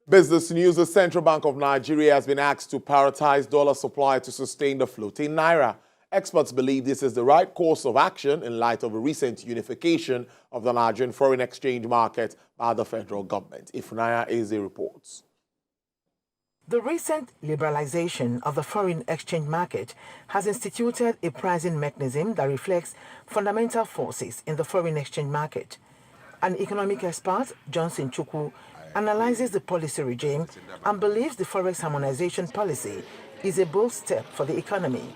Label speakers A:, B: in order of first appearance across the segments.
A: Business news: the Central Bank of Nigeria has been asked to prioritize dollar supply to sustain the floating naira. Experts believe this is the right course of action in light of a recent unification of the Nigerian foreign exchange market by the federal government. Ifunanya Eze reports.
B: The recent liberalization of the foreign exchange market has instituted a pricing mechanism that reflects fundamental forces in the foreign exchange market. An economic expert, Johnson Chukwu, analyzes the policy regime and believes the forex harmonization policy is a bold step for the economy.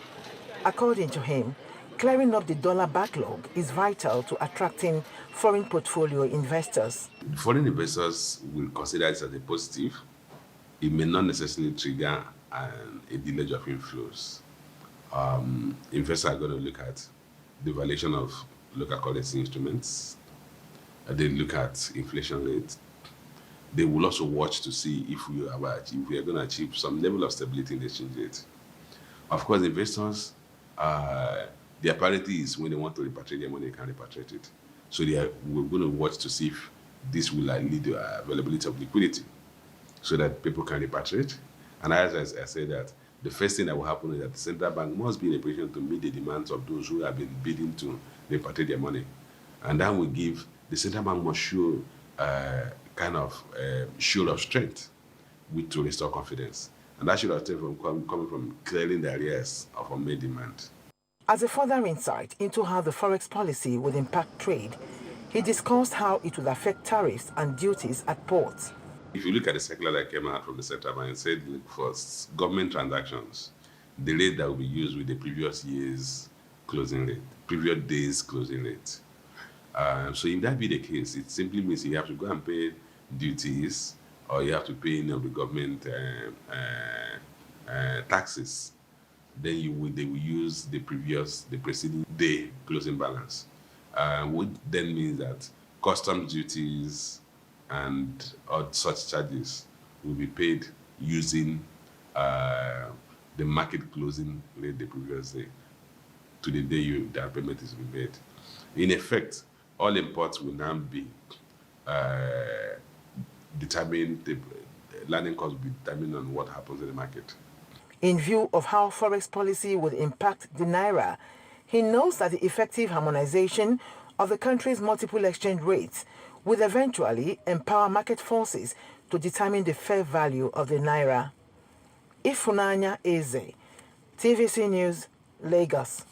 B: According to him, clearing up the dollar backlog is vital to attracting foreign portfolio investors.
C: Foreign investors will consider this as a positive. It may not necessarily trigger a delay of inflows. Investors are going to look at the valuation of local currency instruments. They look at inflation rate. They will also watch to see if we are going to achieve some level of stability in the exchange rate. Of course, investors, their priority is when they want to repatriate their money, they can repatriate it. So we're going to watch to see if this will lead to availability of liquidity so that people can repatriate. And as I said, that the first thing that will happen is that the central bank must be in a position to meet the demands of those who have been bidding to repatriate their money. And that will give the central bank must show kind of show of strength to restore confidence. And that should have strength coming from clearing the arrears of unmet demand.
B: As a further insight into how the forex policy would impact trade, he discussed how it would affect tariffs and duties at ports.
C: If you look at the circular that came out from the central bank, it said for government transactions, the rate that will be used with the previous year's closing rate, previous day's closing rate. So if that be the case, it simply means you have to go and pay duties, or you have to pay the government taxes. Then they will use the preceding day closing balance, which then means that customs duties and such charges will be paid using the market closing rate the previous day to the day that payment is made. In effect, all imports will now be determined, the landing cost will be determined on what happens in the market.
B: In view of how forex policy would impact the naira, he knows that the effective harmonization of the country's multiple exchange rates would eventually empower market forces to determine the fair value of the naira. Ifunanya Eze, TVC News, Lagos.